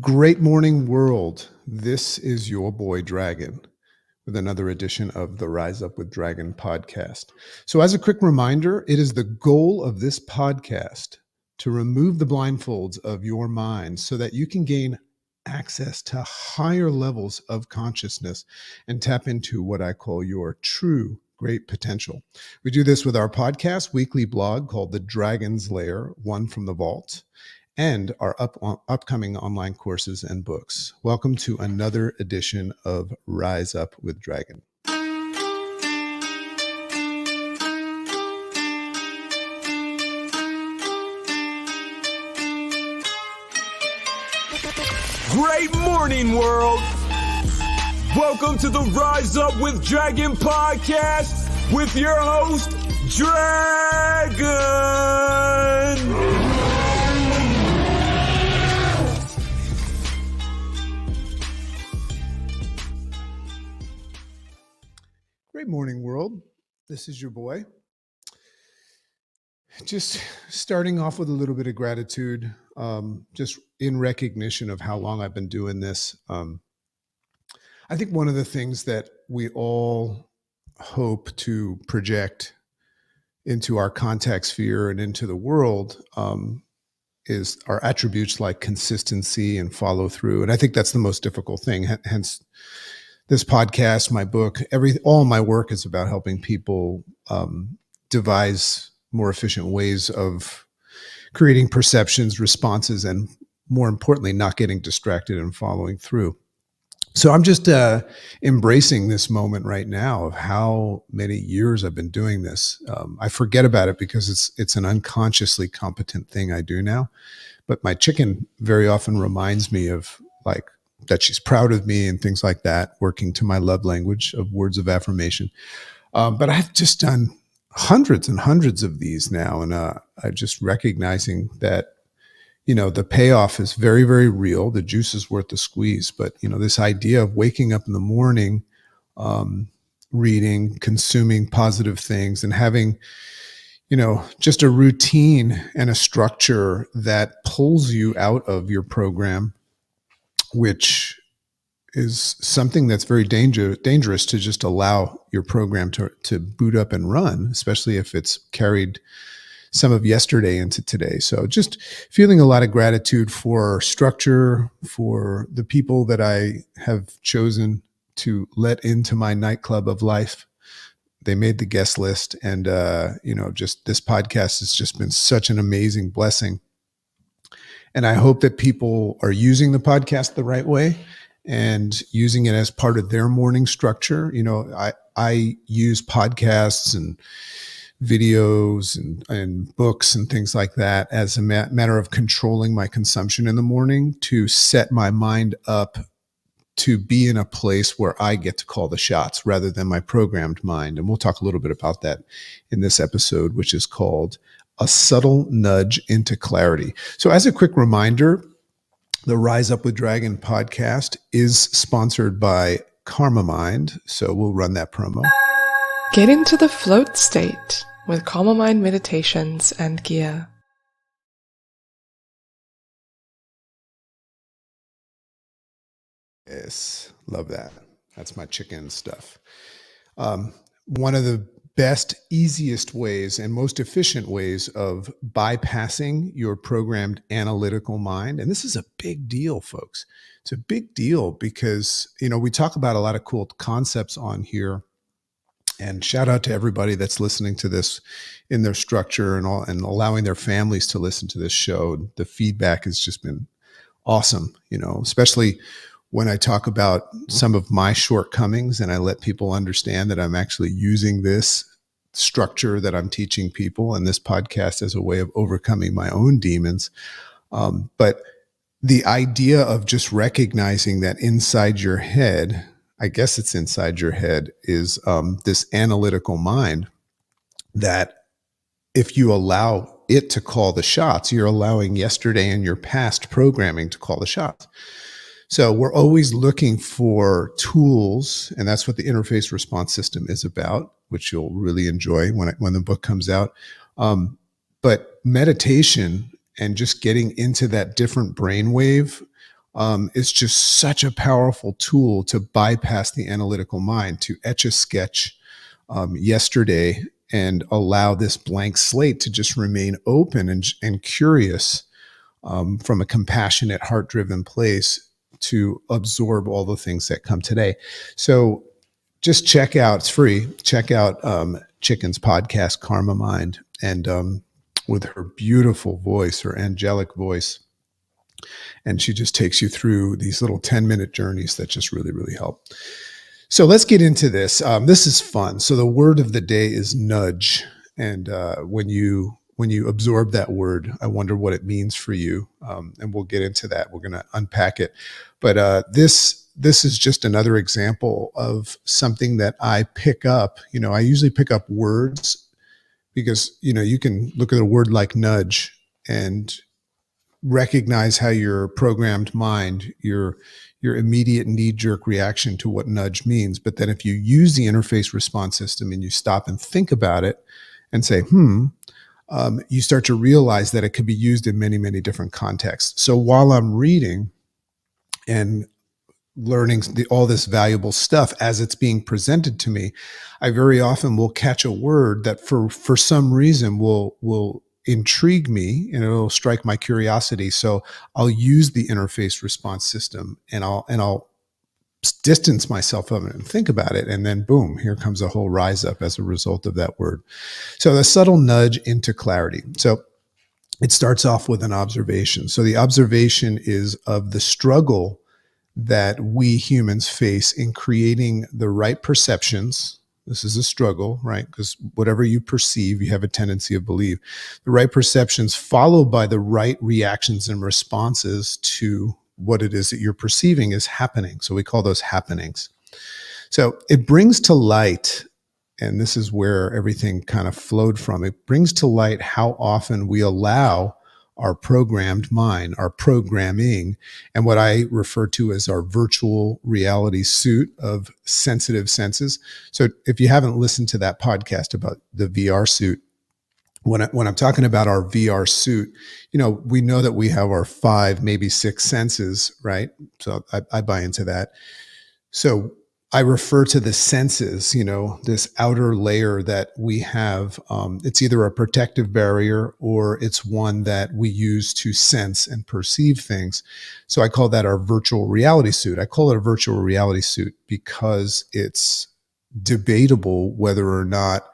Great morning, world. This is your boy Dragon with another edition of the Rise Up with Dragon podcast. So, as a quick reminder, it is the goal of this podcast to remove the blindfolds of your mind so that you can gain access to higher levels of consciousness and tap into what I call your true great potential. We do this with our podcast weekly blog called The Dragon's Lair, One from the Vault, and our upcoming online courses and books. Welcome to another edition of Rise Up with Dragon. Great morning, world! Welcome to the Rise Up with Dragon podcast with your host, Dragon! Great morning, world. This is your boy. Just starting off with a little bit of gratitude, just in recognition of how long I've been doing this. I think one of the things that we all hope to project into our contact sphere and into the world is our attributes like consistency and follow through. And I think that's the most difficult thing. Hence, this podcast, my book, all my work is about helping people devise more efficient ways of creating perceptions, responses, and more importantly, not getting distracted and following through. So I'm just embracing this moment right now of how many years I've been doing this. I forget about it because it's an unconsciously competent thing I do now. But my chicken very often reminds me of like that she's proud of me and things like that, working to my love language of words of affirmation. But I've just done hundreds and hundreds of these now. And I'm just recognizing that, the payoff is very, very real. The juice is worth the squeeze. But, this idea of waking up in the morning, reading, consuming positive things and having, just a routine and a structure that pulls you out of your program, which is something that's very dangerous to just allow your program to boot up and run, especially if it's carried some of yesterday into today. So just feeling a lot of gratitude for structure, for the people that I have chosen to let into my nightclub of life. They made the guest list, and just this podcast has just been such an amazing blessing. And I hope that people are using the podcast the right way and using it as part of their morning structure. I use podcasts and videos and books and things like that as a matter of controlling my consumption in the morning to set my mind up to be in a place where I get to call the shots rather than my programmed mind. And we'll talk a little bit about that in this episode, which is called A Subtle Nudge into Clarity. So as a quick reminder, the Rise Up with Dragon podcast is sponsored by Karma Mind. So we'll run that promo. Get into the float state with Karma Mind meditations and gear. Yes, love that. That's my chicken stuff. One of the best, easiest ways and most efficient ways of bypassing your programmed analytical mind. And this is a big deal, folks. It's a big deal because, we talk about a lot of cool concepts on here. And shout out to everybody that's listening to this in their structure and allowing their families to listen to this show. The feedback has just been awesome, especially when I talk about some of my shortcomings and I let people understand that I'm actually using this structure that I'm teaching people and this podcast as a way of overcoming my own demons. But the idea of just recognizing that inside your head, I guess it's inside your head, is this analytical mind that if you allow it to call the shots, you're allowing yesterday and your past programming to call the shots. So we're always looking for tools, and that's what the interface response system is about, which you'll really enjoy when the book comes out. But meditation and just getting into that different brainwave is just such a powerful tool to bypass the analytical mind, to etch a sketch yesterday and allow this blank slate to just remain open and curious from a compassionate, heart-driven place to absorb all the things that come today. So just check out, it's free, check out Chicken's podcast, Karma Mind, and with her beautiful voice, her angelic voice. And she just takes you through these little 10-minute journeys that just really, really help. So let's get into this. This is fun. So the word of the day is nudge. And when you absorb that word, I wonder what it means for you. And we'll get into that. We're going to unpack it. But this is just another example of something that I pick up. I usually pick up words because, you can look at a word like nudge and recognize how your programmed mind, your immediate knee-jerk reaction to what nudge means. But then if you use the interface response system and you stop and think about it and say, you start to realize that it could be used in many, many different contexts. So while I'm reading and learning all this valuable stuff as it's being presented to me, I very often will catch a word that for some reason will intrigue me and it'll strike my curiosity. So I'll use the interface response system and I'll distance myself from it and think about it. And then boom, here comes a whole rise up as a result of that word. So the subtle nudge into clarity. So it starts off with an observation. So the observation is of the struggle that we humans face in creating the right perceptions. This is a struggle, right? Because whatever you perceive, you have a tendency to believe. The right perceptions followed by the right reactions and responses to what it is that you're perceiving is happening. So we call those happenings. So it brings to light, and this is where everything kind of flowed from, it brings to light how often we allow our programmed mind, our programming, and what I refer to as our virtual reality suit of sensitive senses. So if you haven't listened to that podcast about the VR suit, when I'm talking about our VR suit, we know that we have our 5, maybe 6 senses, right? So I buy into that. So I refer to the senses, this outer layer that we have. It's either a protective barrier or it's one that we use to sense and perceive things. So I call that our virtual reality suit. I call it a virtual reality suit because it's debatable whether or not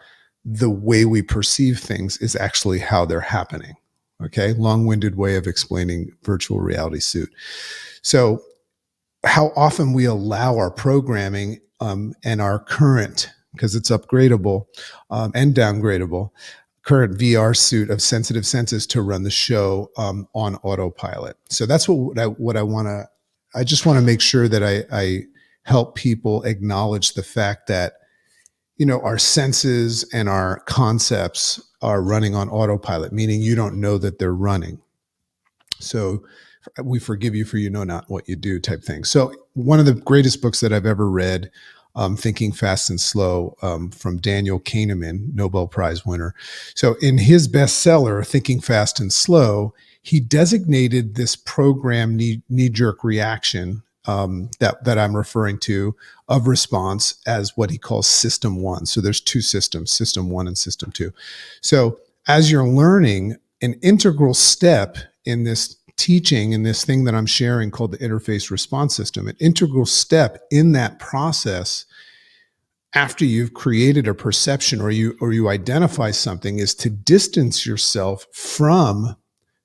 the way we perceive things is actually how they're happening. Okay, long-winded way of explaining virtual reality suit. So how often we allow our programming and our current, because it's upgradable and downgradable, current VR suit of sensitive senses to run the show on autopilot. So that's what I want to. I just want to make sure that I help people acknowledge the fact that our senses and our concepts are running on autopilot, meaning you don't know that they're running. So we forgive you for not what you do type thing. So one of the greatest books that I've ever read, Thinking Fast and Slow, from Daniel Kahneman, Nobel Prize winner. So in his bestseller, Thinking Fast and Slow, he designated this program knee-jerk reaction that I'm referring to of response as what he calls System 1. So there's 2 systems, System 1 and System 2. So as you're learning, an integral step in this teaching and this thing that I'm sharing called the interface response system, an integral step in that process after you've created a perception or you identify something is to distance yourself from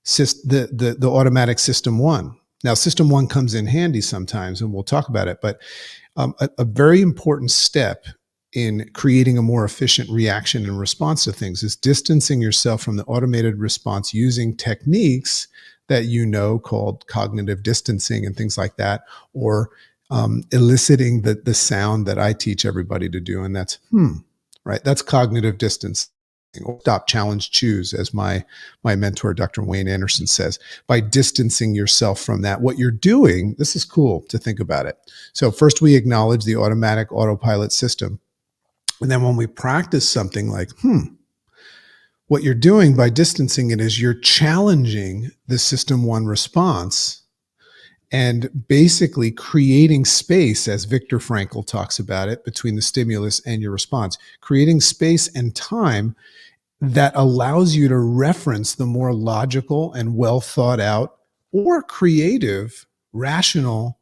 the automatic System 1. Now, System 1 comes in handy sometimes, and we'll talk about it, but a very important step in creating a more efficient reaction and response to things is distancing yourself from the automated response using techniques that called cognitive distancing and things like that, or eliciting the sound that I teach everybody to do, and that's right? That's cognitive distance. Stop, challenge, choose, as my mentor, Dr. Wayne Anderson, says. By distancing yourself from that, what you're doing, this is cool to think about it. So first we acknowledge the automatic autopilot system. And then when we practice something like, what you're doing by distancing it is you're challenging the System 1 response and basically creating space, as Viktor Frankl talks about it, between the stimulus and your response, creating space and time that allows you to reference the more logical and well thought out or creative, rational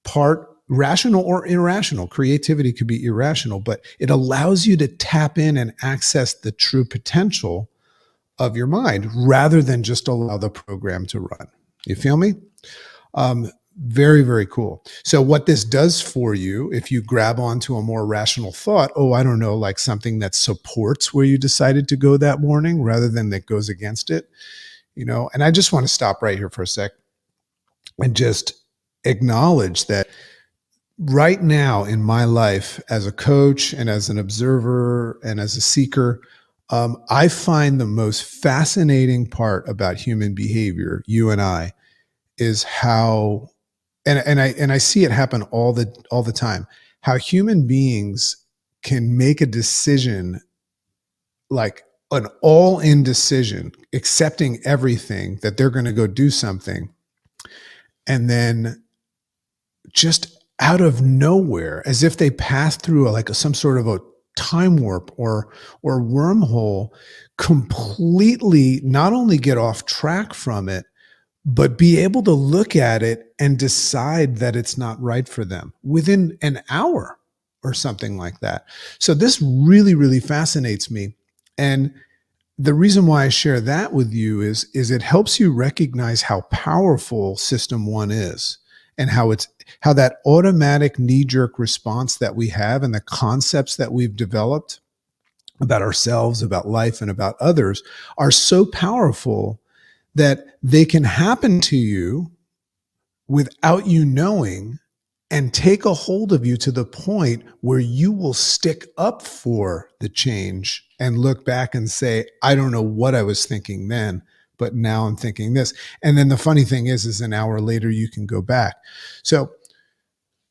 part, rational or irrational. Creativity could be irrational, but it allows you to tap in and access the true potential of your mind rather than just allow the program to run. You feel me? Very, very cool. So what this does for you, if you grab onto a more rational thought, oh, I don't know, like something that supports where you decided to go that morning rather than that goes against it, and I just want to stop right here for a sec and just acknowledge that right now in my life as a coach and as an observer and as a seeker, I find the most fascinating part about human behavior, you and I, is how and I see it happen all the time, how human beings can make a decision, like an all-in decision, accepting everything that they're going to go do something, and then just out of nowhere, as if they passed through some sort of a time warp or wormhole, completely not only get off track from it, but be able to look at it and decide that it's not right for them within an hour or something like that. So this really, really fascinates me. And the reason why I share that with you is it helps you recognize how powerful System 1 is and how that automatic knee-jerk response that we have and the concepts that we've developed about ourselves, about life, and about others are so powerful that they can happen to you without you knowing and take a hold of you to the point where you will stick up for the change and look back and say, I don't know what I was thinking then, but now I'm thinking this. And then the funny thing is an hour later, you can go back. So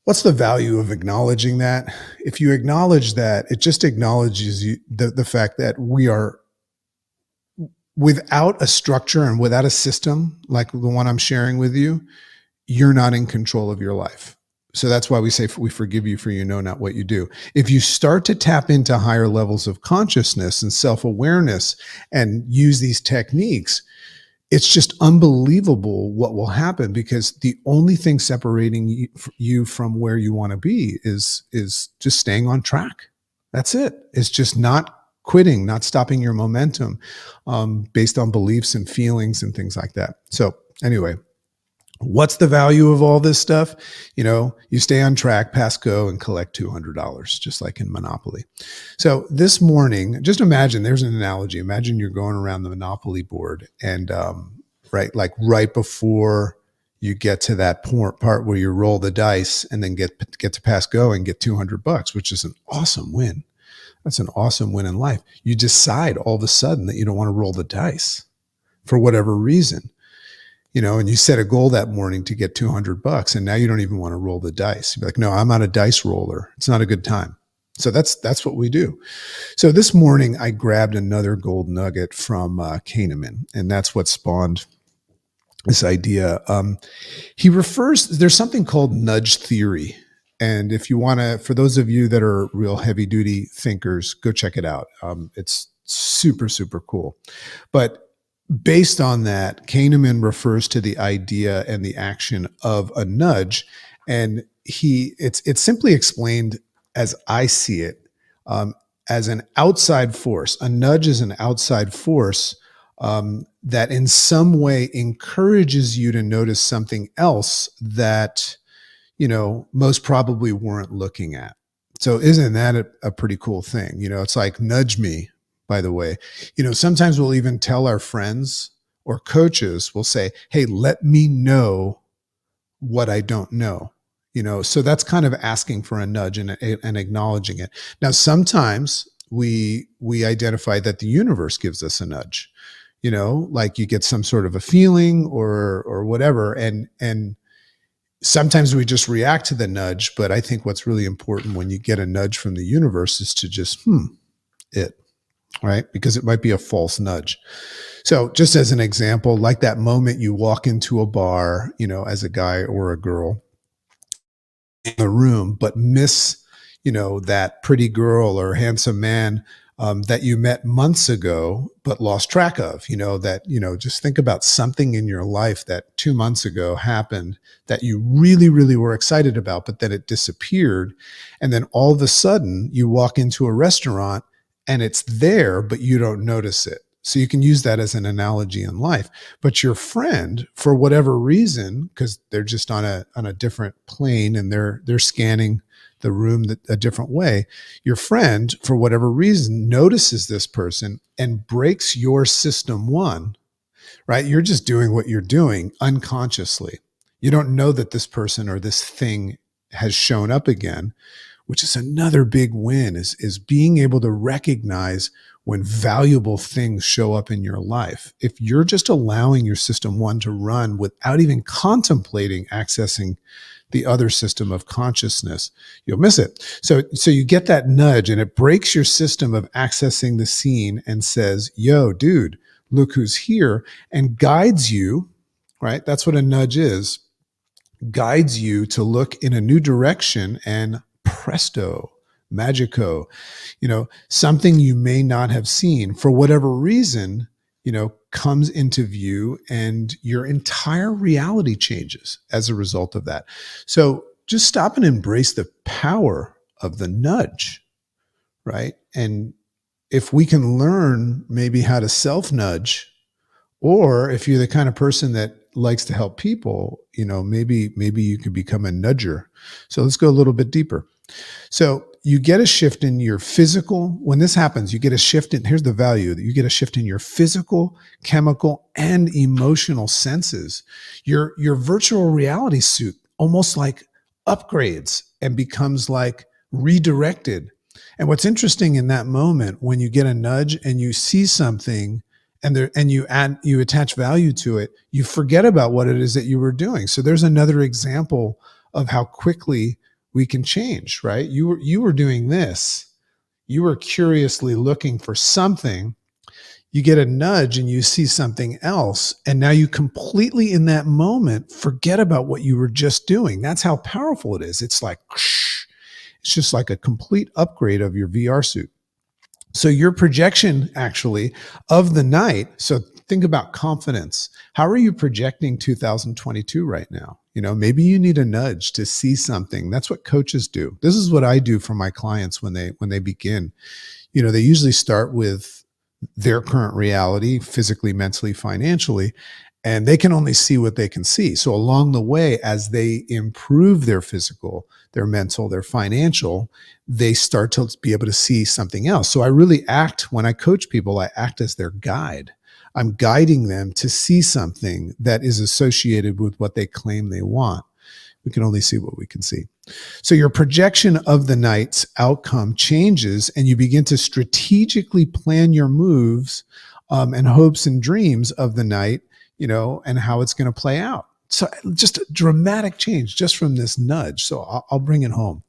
what's the value of acknowledging that? If you acknowledge that, it just acknowledges the fact that we are, without a structure and without a system like the one I'm sharing with you, you're not in control of your life. So that's why we say we forgive you for you know not what you do. If you start to tap into higher levels of consciousness and self-awareness and use these techniques, it's just unbelievable what will happen, because the only thing separating you from where you want to be is just staying on track. That's it. It's just not quitting, not stopping your momentum based on beliefs and feelings and things like that. So anyway, what's the value of all this stuff? You stay on track, pass go, and collect $200, just like in Monopoly. So this morning, just imagine, there's an analogy. Imagine you're going around the Monopoly board and right before you get to that part where you roll the dice and then get to pass go and get $200, which is an awesome win. That's an awesome win in life. You decide all of a sudden that you don't want to roll the dice for whatever reason, and you set a goal that morning to get $200, and now you don't even want to roll the dice. You're like, no, I'm not a dice roller. It's not a good time. So that's what we do. So this morning I grabbed another gold nugget from Kahneman, and that's what spawned this idea. There's something called nudge theory. And if you want to, for those of you that are real heavy duty thinkers, go check it out. It's super, super cool. But based on that, Kahneman refers to the idea and the action of a nudge. And it's simply explained, as I see it, as an outside force. A nudge is an outside force that in some way encourages you to notice something else that most probably weren't looking at. So isn't that a pretty cool thing? It's like nudge me, by the way. Sometimes we'll even tell our friends or coaches, we'll say, hey, let me know what I don't know. So that's kind of asking for a nudge and acknowledging it. Now, sometimes we identify that the universe gives us a nudge, like you get some sort of a feeling or whatever. And sometimes we just react to the nudge, but I think what's really important when you get a nudge from the universe is to just, it, right? Because it might be a false nudge. So just as an example, like that moment you walk into a bar, as a guy or a girl in the room, but miss, that pretty girl or handsome man that you met months ago, but lost track of, just think about something in your life that 2 months ago happened that you really, really were excited about, but then it disappeared. And then all of a sudden you walk into a restaurant and it's there, but you don't notice it. So you can use that as an analogy in life. But your friend, for whatever reason, because they're just on a different plane and they're scanning the room a different way, your friend, for whatever reason, notices this person and breaks your system one, right? You're just doing what you're doing unconsciously. You don't know that this person or this thing has shown up again, which is another big win, is being able to recognize when valuable things show up in your life. If you're just allowing your system one to run without even contemplating accessing the other system of consciousness, you'll miss it. So you get that nudge and it breaks your system of accessing the scene and says, yo, dude, look who's here, and guides you, right? That's what a nudge is. Guides you to look in a new direction, and presto, magico, something you may not have seen for whatever reason, comes into view, and your entire reality changes as a result of that. So just stop and embrace the power of the nudge, right? And if we can learn maybe how to self-nudge, or if you're the kind of person that likes to help people, maybe you could become a nudger. So let's go a little bit deeper. So you get a shift in your physical. When this happens, you get a shift in, here's the value, that you get a shift in your physical, chemical, and emotional senses. Your virtual reality suit almost like upgrades and becomes like redirected. And what's interesting in that moment, when you get a nudge and you see something and you attach value to it, you forget about what it is that you were doing. So there's another example of how quickly we can change, right? You were doing this. You were curiously looking for something. You get a nudge and you see something else. And now you completely in that moment forget about what you were just doing. That's how powerful it is. It's like, it's just like a complete upgrade of your VR suit. So your projection actually of the night. So think about confidence. How are you projecting 2022 right now? Maybe you need a nudge to see something. That's what coaches do. This is what I do for my clients when they begin. They usually start with their current reality, physically, mentally, financially, and they can only see what they can see. So along the way, as they improve their physical, their mental, their financial, they start to be able to see something else. So I really act, when I coach people, I act as their guide. I'm guiding them to see something that is associated with what they claim they want. We can only see what we can see. So your projection of the night's outcome changes, and you begin to strategically plan your moves and hopes and dreams of the night, and how it's going to play out. So just a dramatic change just from this nudge. So I'll bring it home.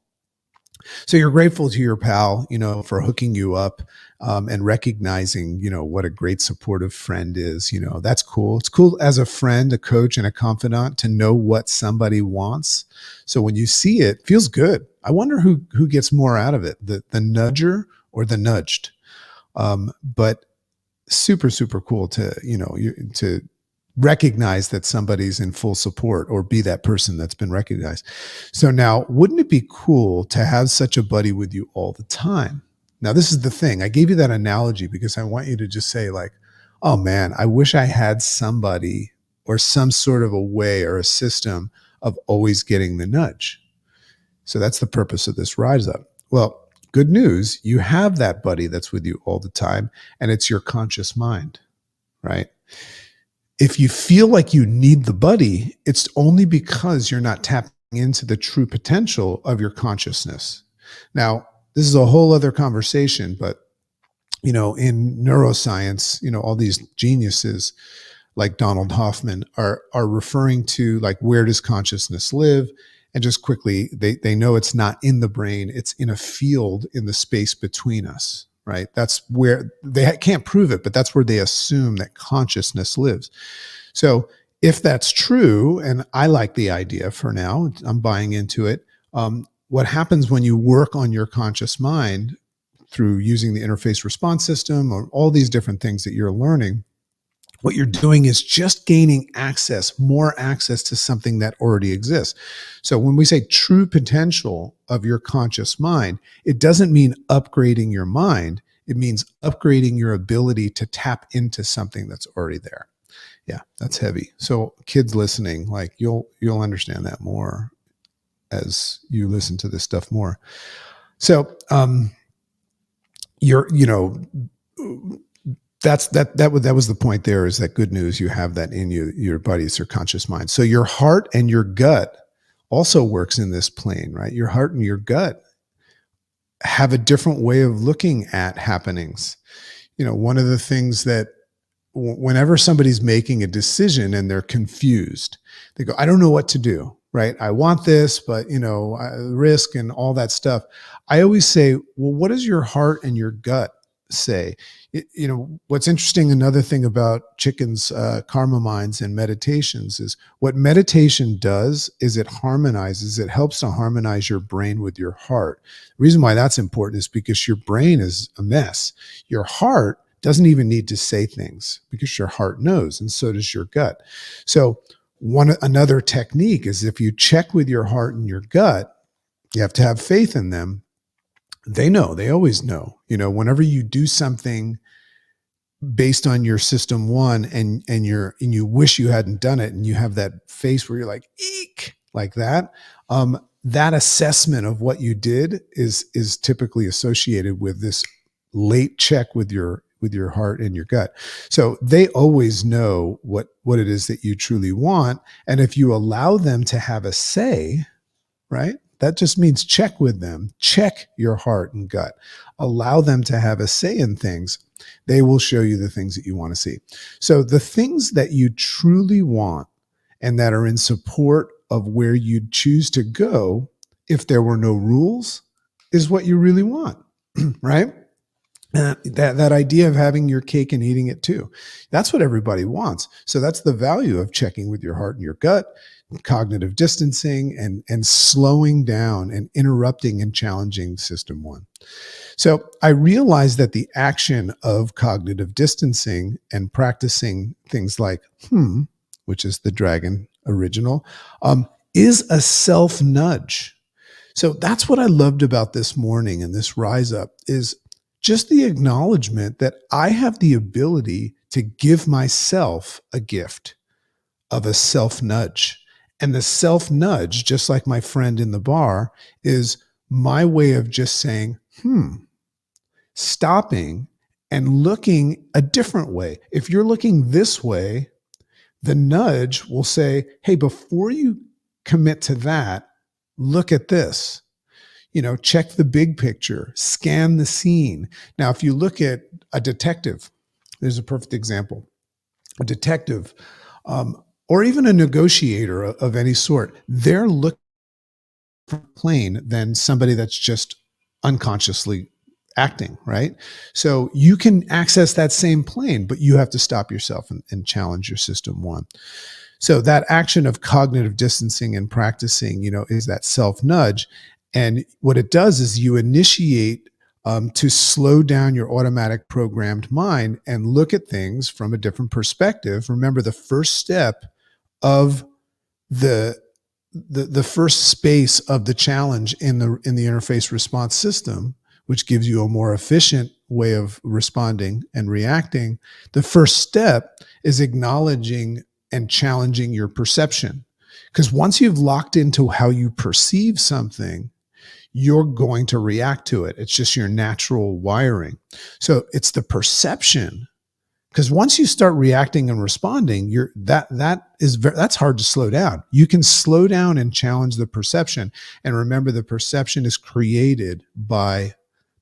So you're grateful to your pal, for hooking you up and recognizing, what a great supportive friend is. That's cool. It's cool as a friend, a coach, and a confidant to know what somebody wants. So when you see it, it feels good. I wonder who gets more out of it, the nudger or the nudged. But super, super cool to, to recognize that somebody's in full support or be that person that's been recognized. So now, wouldn't it be cool to have such a buddy with you all the time? Now, this is the thing. I gave you that analogy because I want you to just say like, oh man, I wish I had somebody or some sort of a way or a system of always getting the nudge. So that's the purpose of this Rise Up. Well, good news, you have that buddy that's with you all the time, and it's your conscious mind, right? If you feel like you need the buddy, it's only because you're not tapping into the true potential of your consciousness. Now, this is a whole other conversation, but in neuroscience, all these geniuses like Donald Hoffman are referring to like, where does consciousness live? And just quickly, they know it's not in the brain, it's in a field in the space between us, right? That's where they can't prove it, but that's where they assume that consciousness lives. So if that's true, and I like the idea for now, I'm buying into it. What happens when you work on your conscious mind through using the interface response system or all these different things that you're learning, what you're doing is just gaining access, more access to something that already exists. So when we say true potential of your conscious mind, it doesn't mean upgrading your mind. It means upgrading your ability to tap into something that's already there. Yeah, that's heavy. So kids listening, like you'll understand that more as you listen to this stuff more. So you're, you know, that was the point there, is that good news, you have that in you, your body, it's your conscious mind. So your heart and your gut also works in this plane, right? Your heart and your gut have a different way of looking at happenings. You know, one of the things that whenever somebody's making a decision and they're confused, they go, I don't know what to do, right? I want this, but risk and all that stuff. I always say, well, what does your heart and your gut say? What's interesting, another thing about chickens' karma minds and meditations, is what meditation does is it helps to harmonize your brain with your heart. The reason why that's important is because your brain is a mess. Your heart doesn't even need to say things because your heart knows, and so does your gut. So another technique is, if you check with your heart and your gut, you have to have faith in them. They know, they always know. Whenever you do something based on your system one and you wish you hadn't done it, and you have that face where you're like, eek, like that, that assessment of what you did is typically associated with this late check with your heart and your gut. So they always know what it is that you truly want. And if you allow them to have a say, right? That just means check with them, check your heart and gut, allow them to have a say in things. They will show you the things that you want to see. So the things that you truly want and that are in support of where you'd choose to go if there were no rules is what you really want, right? That idea of having your cake and eating it too. That's what everybody wants. So that's the value of checking with your heart and your gut, cognitive distancing, and slowing down and interrupting and challenging system one. So I realized that the action of cognitive distancing and practicing things like which is the dragon original, is a self-nudge. So that's what I loved about this morning and this rise up, is just the acknowledgement that I have the ability to give myself a gift of a self-nudge. And the self-nudge, just like my friend in the bar, is my way of just saying, stopping and looking a different way. If you're looking this way, the nudge will say, hey, before you commit to that, look at this. Check the big picture, scan the scene. Now, if you look at a detective, there's a perfect example. A detective, or even a negotiator of any sort, they're looking plane than somebody that's just unconsciously acting, right? So you can access that same plane, but you have to stop yourself and challenge your system one. So that action of cognitive distancing and practicing, is that self-nudge. And what it does is you initiate to slow down your automatic programmed mind and look at things from a different perspective. Remember, the first step of the first space of the challenge in the interface response system, which gives you a more efficient way of responding and reacting. The first step is acknowledging and challenging your perception. Because once you've locked into how you perceive something, you're going to react to it. It's just your natural wiring. So it's the perception. Because once you start reacting and responding, that's hard to slow down. You can slow down and challenge the perception. And remember, the perception is created by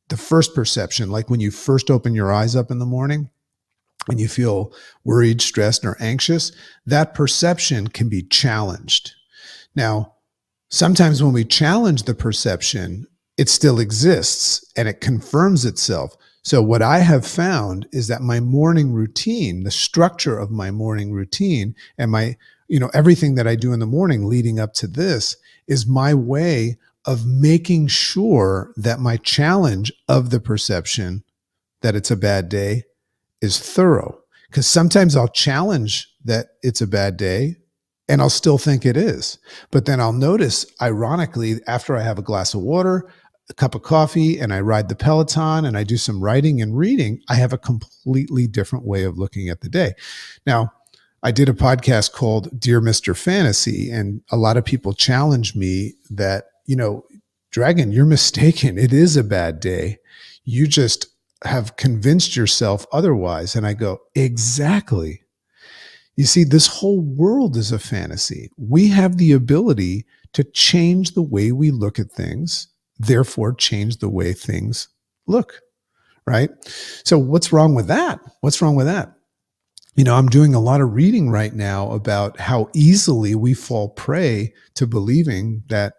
the first perception. Like when you first open your eyes up in the morning and you feel worried, stressed, or anxious, that perception can be challenged. Now, sometimes when we challenge the perception, it still exists and it confirms itself. So what I have found is that my morning routine, the structure of my morning routine and my, everything that I do in the morning leading up to this is my way of making sure that my challenge of the perception that it's a bad day is thorough. Because sometimes I'll challenge that it's a bad day and I'll still think it is. But then I'll notice, ironically, after I have a glass of water, a cup of coffee, and I ride the Peloton and I do some writing and reading, I have a completely different way of looking at the day. Now, I did a podcast called Dear Mr. Fantasy, and a lot of people challenge me that, Dragon, you're mistaken. It is a bad day. You just have convinced yourself otherwise. And I go, exactly. You see, this whole world is a fantasy. We have the ability to change the way we look at things, therefore change the way things look, right? So what's wrong with that? What's wrong with that? I'm doing a lot of reading right now about how easily we fall prey to believing that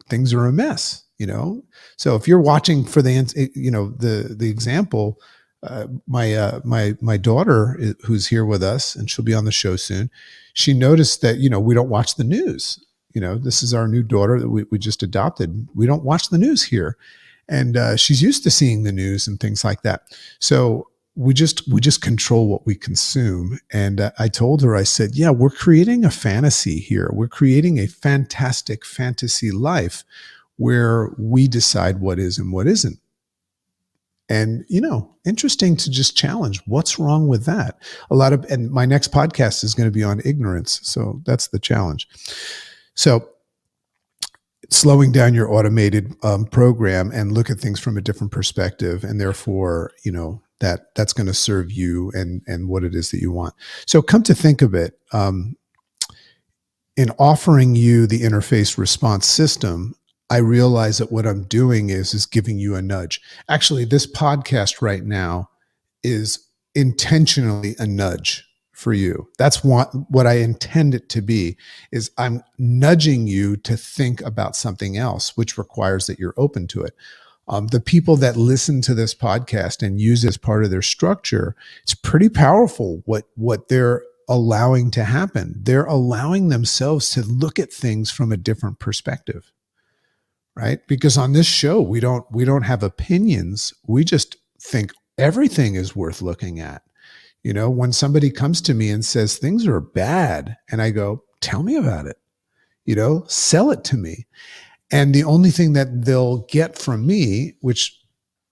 things are a mess, So if you're watching for the example, my daughter who's here with us, and she'll be on the show soon, she noticed that, we don't watch the news. This is our new daughter that we just adopted. We don't watch the news here. And she's used to seeing the news and things like that. So we just control what we consume. And I told her, I said, yeah, we're creating a fantasy here. We're creating a fantastic fantasy life where we decide what is and what isn't. And, interesting to just challenge what's wrong with that. And my next podcast is going to be on ignorance. So that's the challenge. So slowing down your automated program and look at things from a different perspective. And therefore, that's going to serve you and what it is that you want. So come to think of it, in offering you the interface response system, I realize that what I'm doing is giving you a nudge. Actually, this podcast right now is intentionally a nudge for you. That's what I intend it to be, is I'm nudging you to think about something else, which requires that you're open to it. The people that listen to this podcast and use it as part of their structure, it's pretty powerful what they're allowing to happen. They're allowing themselves to look at things from a different perspective, right? Because on this show, we don't have opinions. We just think everything is worth looking at. When somebody comes to me and says things are bad, and I go, tell me about it, sell it to me. And the only thing that they'll get from me, which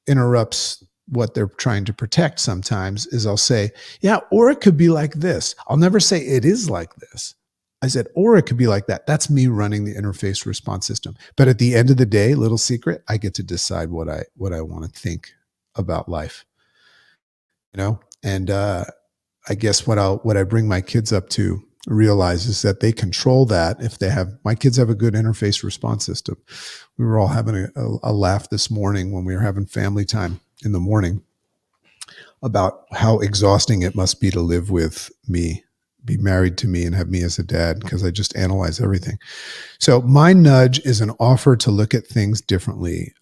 interrupts what they're trying to protect sometimes, is I'll say, yeah, or it could be like this. I'll never say it is like this. I said, or it could be like that. That's me running the interface response system. But at the end of the day, little secret, I get to decide what I want to think about life. And I guess what I bring my kids up to realize is that they control that. If my kids have a good interface response system. We were all having a laugh this morning when we were having family time in the morning about how exhausting it must be to live with me, be married to me, and have me as a dad, because I just analyze everything. So my nudge is an offer to look at things differently,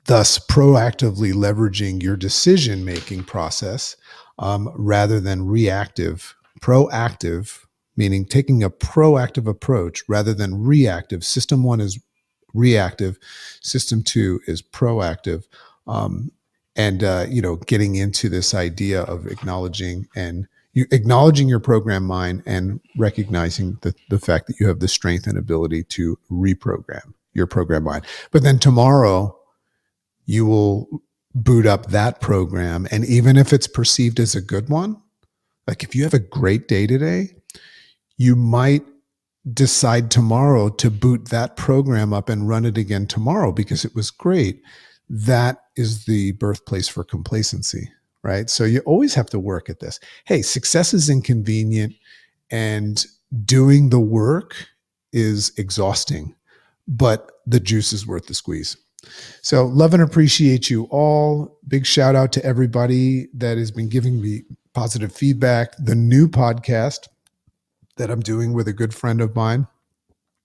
thus proactively leveraging your decision-making process rather than reactive. Proactive, meaning taking a proactive approach rather than reactive. System 1 is reactive. System 2 is proactive. Getting into this idea of acknowledging your program mind and recognizing the fact that you have the strength and ability to reprogram your program mind. But then tomorrow, you will boot up that program. And even if it's perceived as a good one, like if you have a great day today, you might decide tomorrow to boot that program up and run it again tomorrow because it was great. That is the birthplace for complacency, right? So you always have to work at this. Hey, success is inconvenient and doing the work is exhausting, but the juice is worth the squeeze. So love and appreciate you all. Big shout out to everybody that has been giving me positive feedback. The new podcast that I'm doing with a good friend of mine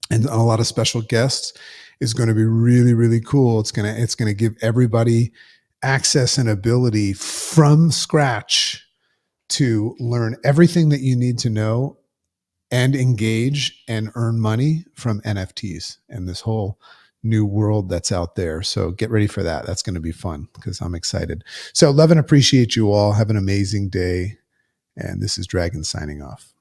and a lot of special guests is going to be really, really cool. It's going to give everybody access and ability from scratch to learn everything that you need to know and engage and earn money from NFTs and this whole new world that's out there. So get ready for that. That's going to be fun because I'm excited. So love and appreciate you all. Have an amazing day. And this is Dragon signing off.